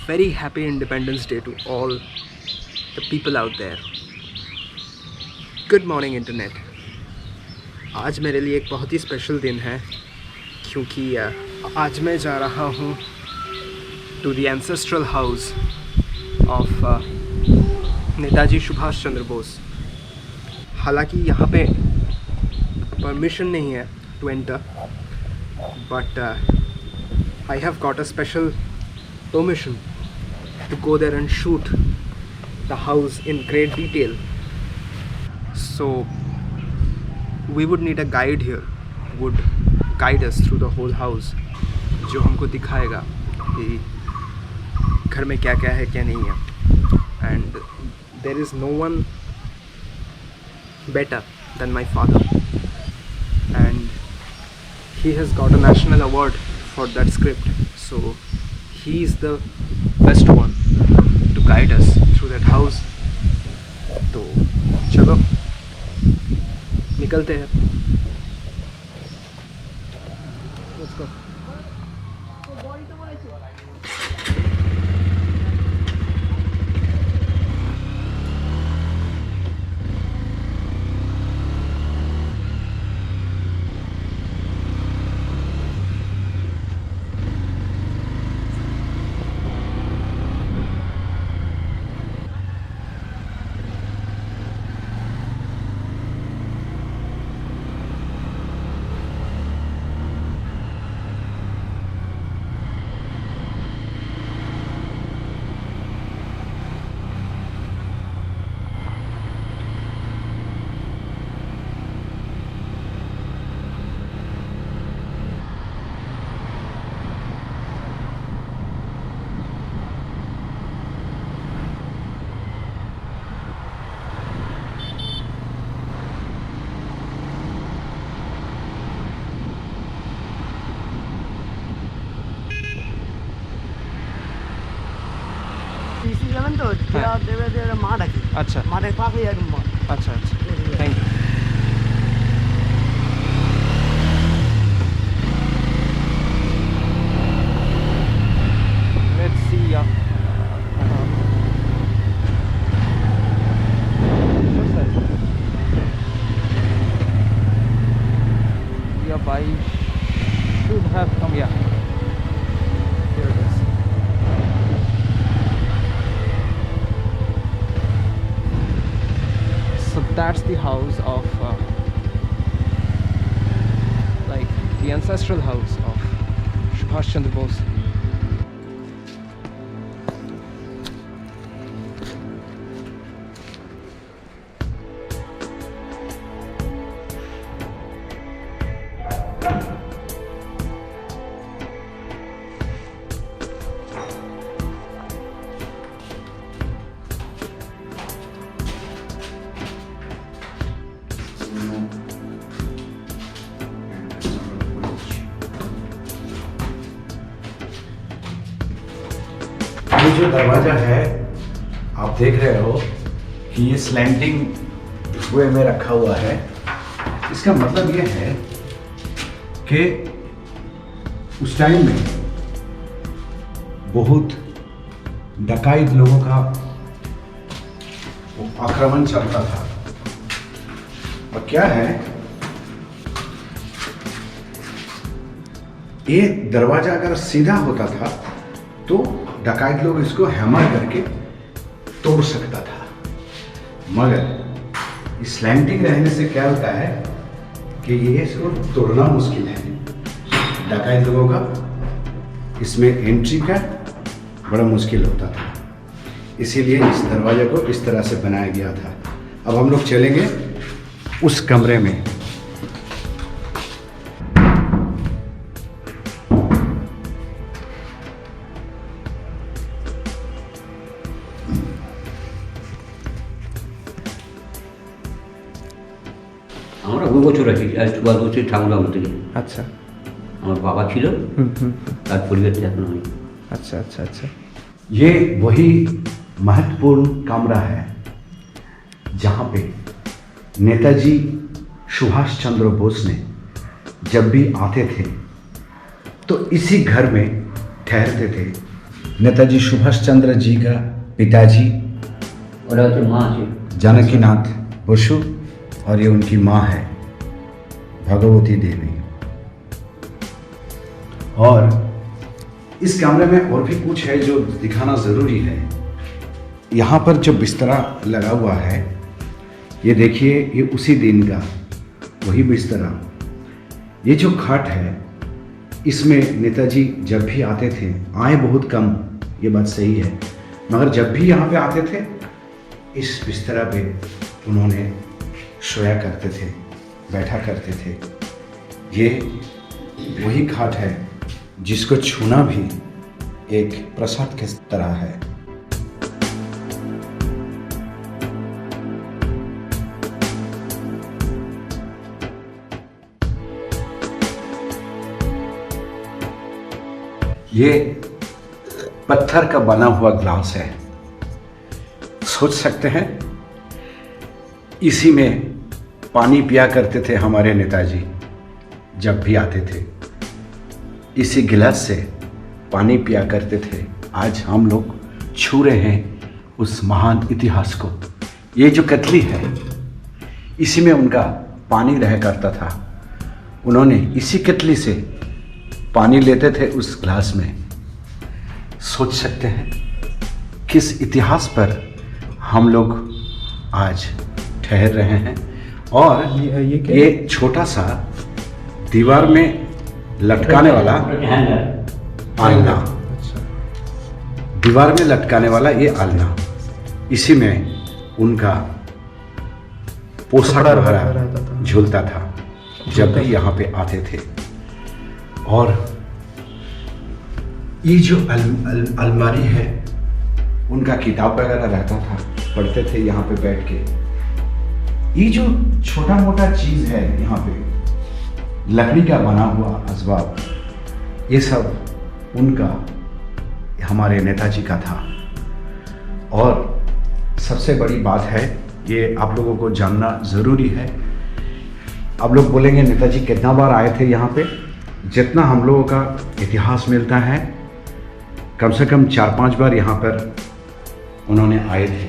very happy Independence Day to all the people out there. Good morning internet. आज मेरे लिए एक बहुत ही स्पेशल दिन है क्योंकि आज मैं जा रहा हूँ to the ancestral house of Netaji Subhash Chandra Bose. हालांकि यहाँ पे परमिशन नहीं है to enter, but I have got a special permission to go there and shoot the house in great detail. So we would need a guide here who would guide us through the whole house, जो हमको दिखाएगा कि घर में क्या क्या है क्या नहीं है. And there is no one better than my father, and he has got a national award for that script, so he is the best one to guide us through that house. तो चलो निकलते हैं. Let's go. তো যেটা দেবে যে মাঠ আছে. আচ্ছা মাঠের পাশেই একদম মাঠ. আচ্ছা আচ্ছা thank you. Let's see ya. Yeah, I should have come. Yeah, here it is. So that's the house of like the ancestral house of Subhash Chandra Bose. ये जो दरवाजा है आप देख रहे हो कि ये स्लैंटिंग वे में रखा हुआ है. इसका मतलब ये है कि उस टाइम में बहुत डकैत लोगों का आक्रमण चलता था. और क्या है, ये दरवाजा अगर सीधा होता था तो डकैत लोग इसको हैमर करके तोड़ सकता था, मगर स्लैंटिंग रहने से क्या होता है कि ये इसको तोड़ना मुश्किल है. डकैत लोगों का इसमें एंट्री का बड़ा मुश्किल होता था, इसीलिए इस दरवाजे को इस तरह से बनाया गया था. अब हम लोग चलेंगे उस कमरे में. আমরা বহু বছর আছি, আজ 12 বছর ঠাকুর আমল থেকে। আচ্ছা আমার বাবা ছিল, তার পরিবারটা এখন হয়। अच्छा अच्छा अच्छा. ये वही महत्वपूर्ण कमरा है जहाँ पे नेताजी सुभाष चंद्र बोस ने जब भी आते थे तो इसी घर में ठहरते थे, नेताजी सुभाष चंद्र जी का पिताजी ওরা হচ্ছে মা আছে जानकीनाथ बसु और ये उनकी माँ है भगवती देवी। और इस कमरे में और भी कुछ है जो दिखाना ज़रूरी है। यहाँ पर जो बिस्तरा लगा हुआ है ये देखिए, ये उसी दिन का वही बिस्तरा। ये जो खाट है इसमें नेताजी जब भी आते थे, आए बहुत कम, ये बात सही है, मगर जब भी यहाँ पे आते थे इस बिस्तरा पे उन्होंने सोया करते थे, बैठा करते थे। ये वही खाट है जिसको छूना भी एक प्रसाद के तरह है। ये पत्थर का बना हुआ ग्लास है। सोच सकते हैं इसी में पानी पिया करते थे हमारे नेताजी जब भी आते थे, इसी गिलास से पानी पिया करते थे। आज हम लोग छू रहे हैं उस महान इतिहास को। ये जो कतली है इसी में उनका पानी रह करता था। उन्होंने इसी कतली से पानी लेते थे उस गिलास में। सोच सकते हैं किस इतिहास पर हम लोग आज ठहर रहे हैं। और ये छोटा सा दीवार में लटकाने वाला आलना, दीवार में लटकाने वाला ये आलना, इसी में उनका पोशाक वगैरह झूलता था जब भी यहाँ पे आते थे। और ये जो अलमारी है उनका किताब वगैरह रहता था, पढ़ते थे यहाँ पे बैठ के। ये जो छोटा मोटा चीज है यहाँ पे लकड़ी का बना हुआ असबाब, ये सब उनका, हमारे नेताजी का था। और सबसे बड़ी बात है, ये आप लोगों को जानना ज़रूरी है। आप लोग बोलेंगे नेताजी कितना बार आए थे यहाँ पे? जितना हम लोगों का इतिहास मिलता है कम से कम 4-5 बार यहाँ पर उन्होंने आए थे।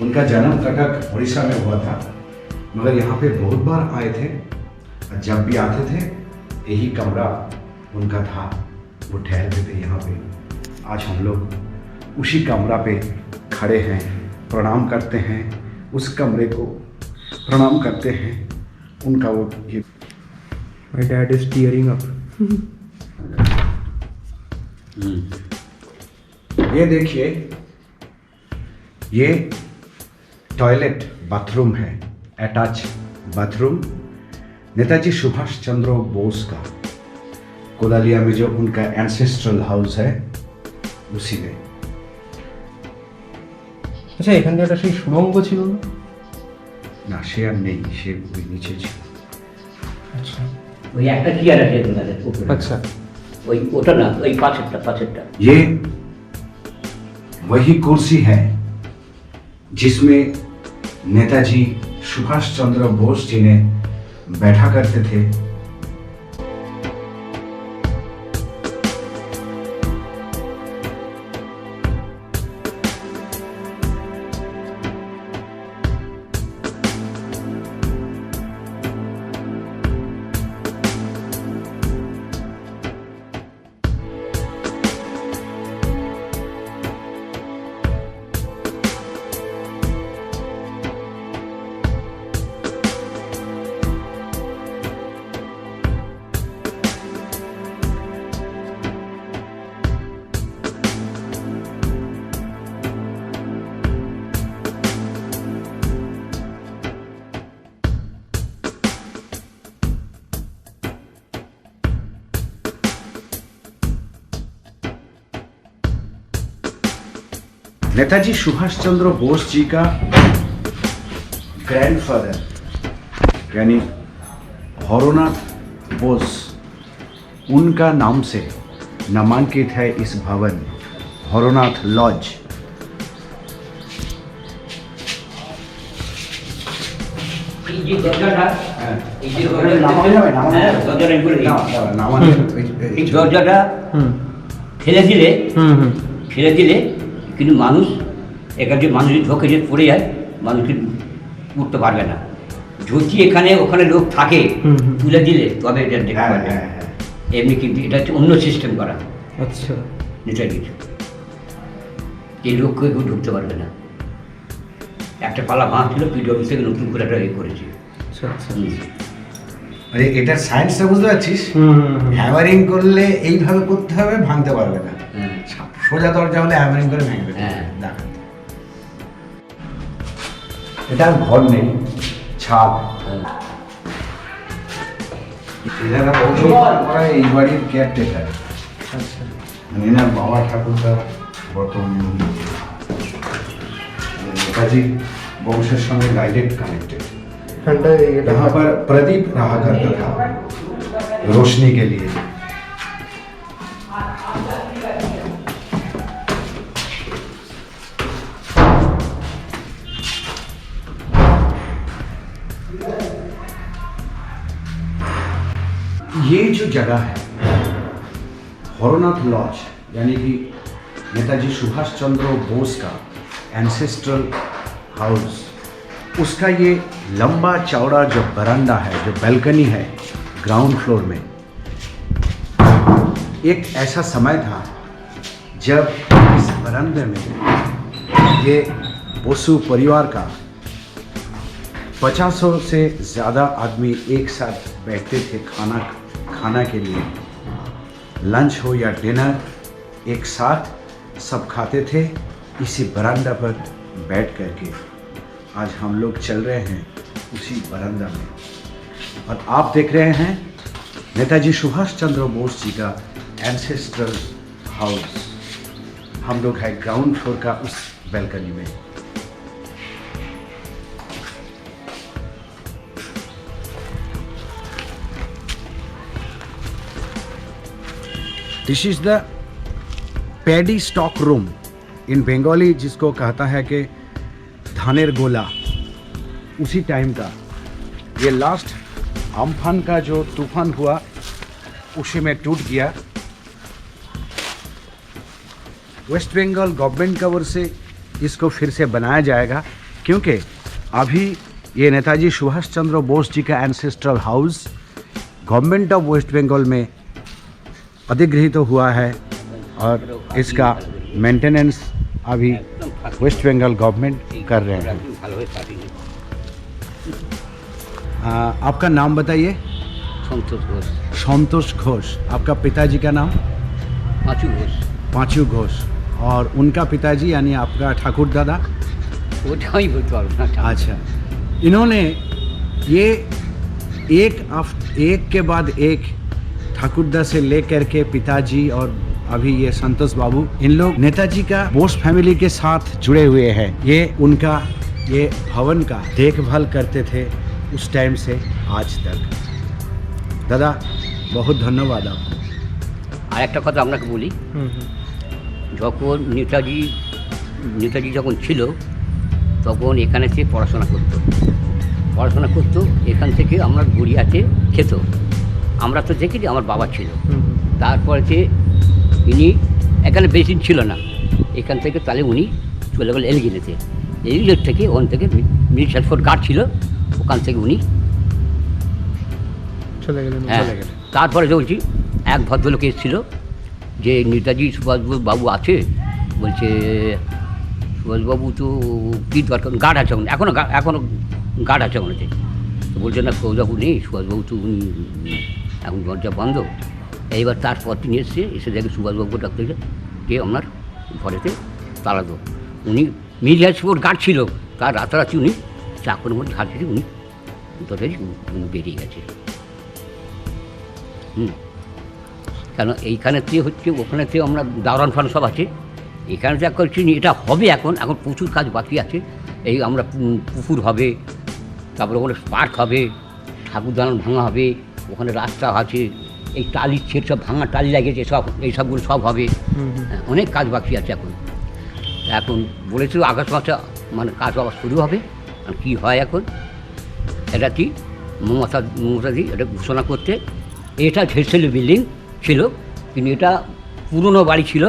उनका जन्म कटक उड़ीसा में हुआ था, मगर यहाँ पे बहुत बार आए थे। जब भी आते थे यही कमरा उनका था, वो ठहरते थे यहाँ पे। आज हम लोग उसी कमरा पे खड़े हैं, प्रणाम करते हैं, उस कमरे को प्रणाम करते हैं। उनका वो ये My dad is tearing up. ये देखिए, ये टॉयलेट बाथरूम है, अटैच बाथरूम नेताजी सुभाष चंद्र बोस का। कोदालिया में जो उनका एंसेस्ट्रल हाउस है उसी में। আচ্ছা, এখানে একটা সেই সুড়ঙ্গ ছিল না? না, সে আর নেই, সে ওই নিচে ছিল। আচ্ছা ওই একটা চেয়ার আছে তোমাদের উপরে। আচ্ছা, ওই ওটা না, ওই পাশেরটা। ये वही कुर्सी है जिसमें नेताजी सुभाष चंद्र बोस जी ने बैठा करते थे। नेताजी सुभाष चंद्र बोस जी का ग्रैंडफादर यानी हरोनाथ बोस, उनका नाम से नामांकित है इस भवन, हरोनाथ लॉज। এই যে দরজাটা, এই যে দরজাটা ঠেলে দিলে ছেড়ে দিলে কিন্তু মানুষ এখান থেকে মানুষ ঢোকে যে পড়ে যায়, মানুষকে উঠতে পারবে না। যদি এখানে ওখানে লোক থাকে তুলে দিলে তবে এটা দেখতে হ্যাঁ পারবে। হ্যাঁ হ্যাঁ এমনি কিন্তু এটা হচ্ছে অন্য সিস্টেম করা আচ্ছা নেতাজির, এই লোক কেউ ঢুকতে পারবে না। একটা পালা ভাঙছিল, পিডব্লিউ থেকে নতুন করে একটা করেছে। আচ্ছা আচ্ছা মানে এটার সায়েন্সটা বুঝতে পারছিস? হ্যামারিং করলে এইভাবে করতে হবে, ভাঙতে পারবে না। হ্যাঁ। সোজা দরজা হলে হ্যামারিং করে ভেঙে দেবে। হ্যাঁ। দেখেন, এটা আর ঘর নেই, ছাদ। এনারা বংশ পরম্পরা এই বাড়ির কেয়ারটেকার। আচ্ছা এনার বাবা ঠাকুরদা বর্তমানে नेताजी वंशेर संगे डायरेक्ट कनेक्टेड। यहाँ पर प्रदीप रहा करता था रोशनी के लिए। ये जो जगह है हरनाथ लॉज, यानी कि नेताजी सुभाष चंद्र बोस का एंसेस्ट्रल हाउस, उसका ये लंबा चौड़ा जो बरामदा है, जो बैल्कनी है ग्राउंड फ्लोर में, एक ऐसा समय था जब इस बरामदे में ये बोसु परिवार का 50 से ज़्यादा आदमी एक साथ बैठते थे खाना के लिए। लंच हो या डिनर एक साथ सब खाते थे इसी बरामदा पर बैठ करके। आज हम लोग चल रहे हैं उसी बरामदा में और आप देख रहे हैं नेताजी सुभाष चंद्र बोस जी का एंसेस्ट्रल हाउस। हम लोग हैं ग्राउंड फ्लोर का उस बैल्कनी में। This is the paddy stock room in Bengali, जिसको कहता है कि धानेर गोला। उसी टाइम का ये लास्ट अम्फान का जो तूफान हुआ उसी में टूट गया। वेस्ट बंगाल गवर्नमेंट की ओर से इसको फिर से बनाया जाएगा, क्योंकि अभी ये नेताजी सुभाष चंद्र बोस जी का ancestral house government of west Bengal में अधिगृहित हुआ है और इसका मेंटेनेंस अभी वेस्ट बंगाल गवर्नमेंट कर रहे हैं। आपका नाम बताइए। संतोष घोष। संतोष घोष। आपका पिताजी का नाम? पाँचू घोष। पाँचू घोष। और उनका पिताजी यानी आपका ठाकुर दादा? वो ही बोलते हैं। अच्छा, इन्होंने ये एक के बाद एक ठाकुरदा से लेकर के पिताजी और अभी ये संतोष बाबू, इन लोग नेताजी का बोस फैमिली के साथ जुड़े हुए हैं। ये उनका ये भवन का देखभाल करते थे उस टाइम से आज तक। दादा बहुत धन्यवाद आपको। আর একটা কথা আপনাকে বলি, যখন নেতাজি যখন ছিল তখন এখানে সে পড়াশোনা করতো। এখান থেকে আমরা গড়িয়াতে খেত। আমরা তো দেখিনি, আমার বাবা ছিল। তারপরে যে ইনি এখানে বেশি দিন ছিল না, এখান থেকে তাহলে উনি চলে গেল এলগিনেতে। এলগিনেট থেকে ওখান থেকে মিলিটারি ফোর্স গার্ড ছিল, ওখান থেকে উনি চলে গেলেন। হ্যাঁ, তারপরে বলছি এক ভদ্রলোক এসেছিল যে নেতাজি সুভাষবাবু আছে, বলছে সুভাষবাবু তো কী দরকার, গার্ড আছে এখনও গার্ড আছে ওখানেতে। তো বলছে না সুভাষবাবু নেই, সুভাষবাবু তো উনি এখন দরজা বন্ধ। এইবার তারপর তিনি এসে দেখে সুভাষবাবু ডাক্তার যে আপনার ঘরেতে তালা দো। উনি মিলিটারি ফোর্স গার্ড ছিল, তার রাতারাতি উনি চাকরের মধ্যে ঝাড় দিয়ে উনি দরজায় উনি বেরিয়ে গেছে। কেন এইখানেতে হচ্ছে, ওখানেতে আমরা দাওরান ফান সব আছে, এখানেতে করছি এটা হবে। এখন প্রচুর কাজ বাকি আছে। এই আমরা পুকুর হবে, তারপরে ওখানে পার্ক হবে, ঠাকুর দালান ভাঙা হবে, ওখানে রাস্তা আছে, এই টালির ছেড় সব ভাঙা টালি লাগিয়েছে সব, এই সবগুলো সব হবে। অনেক কাজ বাকি আছে এখন বলেছিল আগস্ট মাসে মানে কাজ আবার শুরু হবে। আর কী হয় এখন, এটা কি মমতাদি এটা ঘোষণা করতে। এটা ঝেড়ছিল বিল্ডিং ছিল, কিন্তু এটা পুরনো বাড়ি ছিল,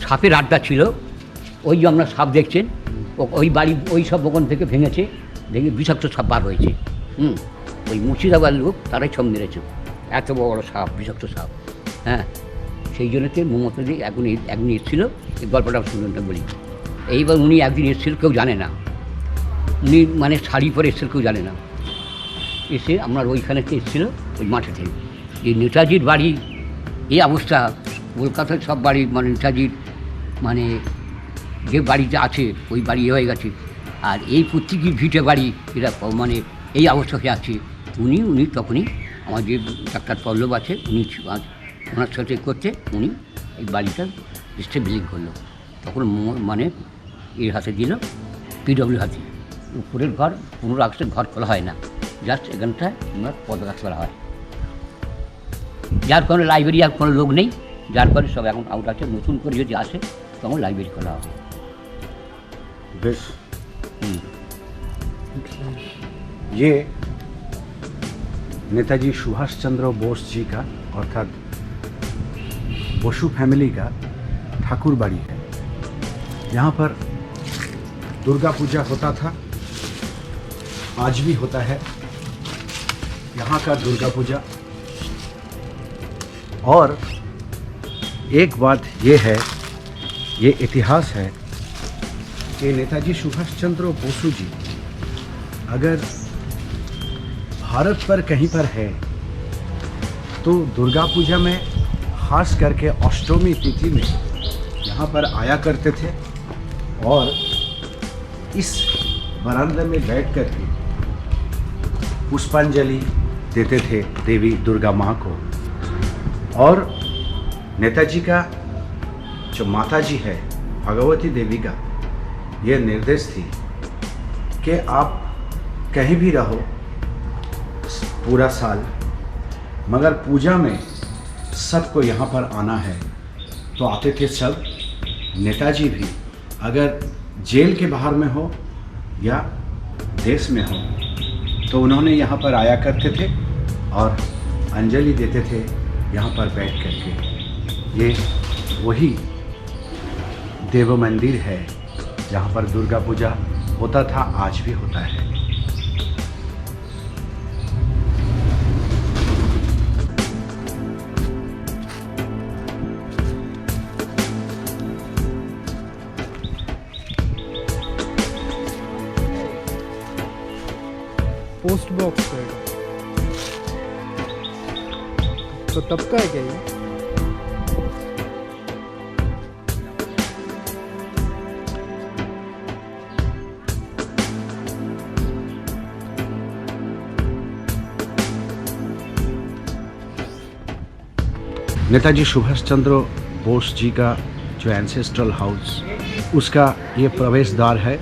সাপের আড্ডা ছিল, ওই যে আমরা সাপ দেখছেন, ওই বাড়ি ওই সব ওখান থেকে ভেঙেছে, দেখে বিষাক্ত সাপ বার হয়েছে। ওই মুর্শিদাবাদ লোক তারাই সব মেরেছে, এত বড় বড় সাপ, বিষাক্ত সাপ। হ্যাঁ, সেই জন্যতে মমতাদি একদিন এসেছিলো, এই গল্পটা শুনতে বলি। এইবার উনি একদিন এসেছিল, কেউ জানে না, উনি মানে শাড়ি পরে এসেছিল, কেউ জানে না। এসে আপনার ওইখানে এসেছিলো, ওই মাঠে থেকে, যে নেতাজির বাড়ি এই অবস্থা, কলকাতার সব বাড়ি মানে নেতাজির মানে যে বাড়িটা আছে ওই বাড়ি হয়ে গেছে, আর এই প্রত্যেকই ভিটে বাড়ি এরা মানে এই অবস্থা হয়ে আছে। উনি তখনই আমার যে ডাক্তার পল্লব আছে, উনি ওনার সাথে করতে উনি এই বাড়িটা স্টেবিলাইজ করলো। তখন মানে এর হাতে দিল, পিডব্লিউ হাতে। উপরের ঘর কোনো রাখতে ঘর খোলা হয় না, জাস্ট এখানটায় ওনার পদগাছ করা হয়, যার কারণে লাইব্রেরি আর কোনো লোক নেই, যার কারণে সব এখন আউট আছে। নতুন করে যদি আসে তখন লাইব্রেরি খোলা হবে। बेस ये नेताजी सुभाष चंद्र बोस जी का अर्थात बसु फैमिली का ठाकुर बाड़ी है। यहाँ पर दुर्गा पूजा होता था, आज भी होता है यहाँ का दुर्गा पूजा। और एक बात ये है, ये इतिहास है कि नेताजी सुभाष चंद्र बोसु जी अगर भारत पर कहीं पर है तो दुर्गा पूजा में खास करके अष्टमी तिथि में यहाँ पर आया करते थे और इस बरामदे में बैठ कर के पुष्पांजलि देते थे देवी दुर्गा माँ को। और नेताजी का जो माता जी है भगवती देवी का ये निर्देश थी कि आप कहीं भी रहो पूरा साल, मगर पूजा में सबको यहाँ पर आना है। तो आते थे सब। नेताजी भी अगर जेल के बाहर में हो या देश में हो तो उन्होंने यहाँ पर आया करते थे और अंजलि देते थे यहाँ पर बैठ करके। ये वही देव मंदिर है जहाँ पर दुर्गा पूजा होता था, आज भी होता है। पोस्ट बॉक्स है तो तब का है क्या ये? नेताजी सुभाष चंद्र बोस जी का जो एंसेस्ट्रल हाउस, उसका ये प्रवेश द्वार है।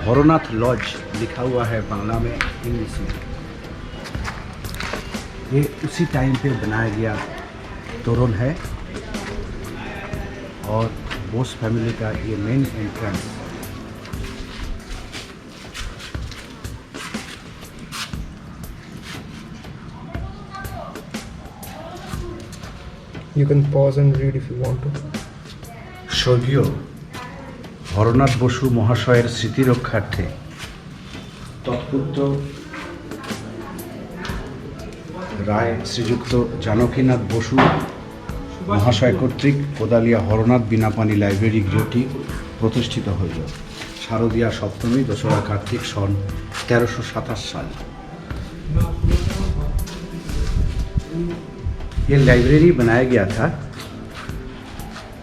हरनाथ लॉज लिखा हुआ है बांग्ला में, इंग्लिश में। ये उसी टाइम पे बनाया गया तोरण है और बोस फैमिली का ये main entrance. You can pause and read if you want to. স্বর্গীয় হরনাথ বসু মহাশয়ের স্মৃতি রক্ষার্থে তৎপুত্র রায় শ্রীযুক্ত জানকীনাথ বসু মহাশয় কর্তৃক কোদালিয়া হরনাথ বিনাপানি লাইব্রেরি গৃহটি প্রতিষ্ঠিত হইল শারদীয়া সপ্তমী 2রা কার্তিক সন 1327 साल। ये लाइब्रेरी बनाया गया था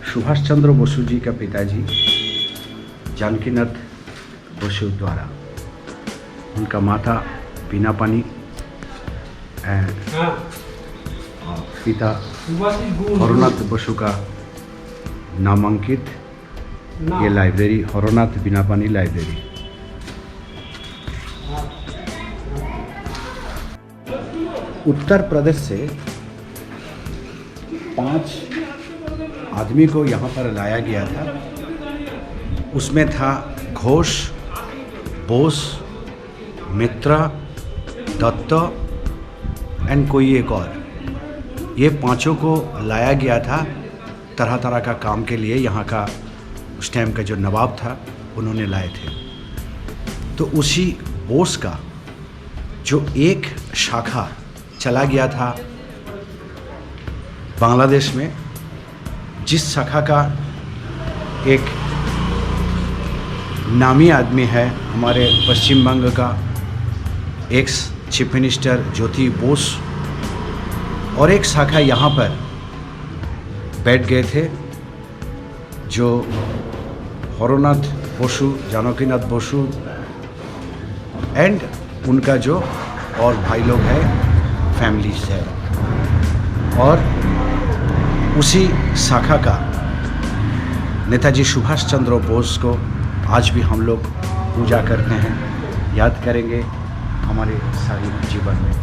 सुभाष चंद्र बोसु जी का पिताजी जानकीनाथ बसु द्वारा। उनका माता बीनापानी एंड पिता हरनाथ बसु का नामांकित ये लाइब्रेरी हरनाथ बीनापानी लाइब्रेरी। उत्तर प्रदेश से 5 आदमी को यहाँ पर लाया गया था। उसमें था घोष, बोस, मित्रा, दत्त एंड कोई एक और। ये 5 को लाया गया था तरह तरह का काम के लिए यहाँ का उस टाइम का जो नवाब था उन्होंने लाए थे। तो उसी बोस का जो एक शाखा चला गया था बांग्लादेश में, जिस शाखा का एक नामी आदमी है हमारे पश्चिम बंग का एक्स चीफ मिनिस्टर ज्योति बोस, और एक शाखा यहाँ पर बैठ गए थे जो हरनाथ बसु, जानकीनाथ बसु एंड उनका जो और भाई लोग हैं, फैमिलीज है। और उसी शाखा का नेताजी सुभाष चंद्र बोस को आज भी हम लोग पूजा करते हैं, याद करेंगे हमारे सारे जीवन में।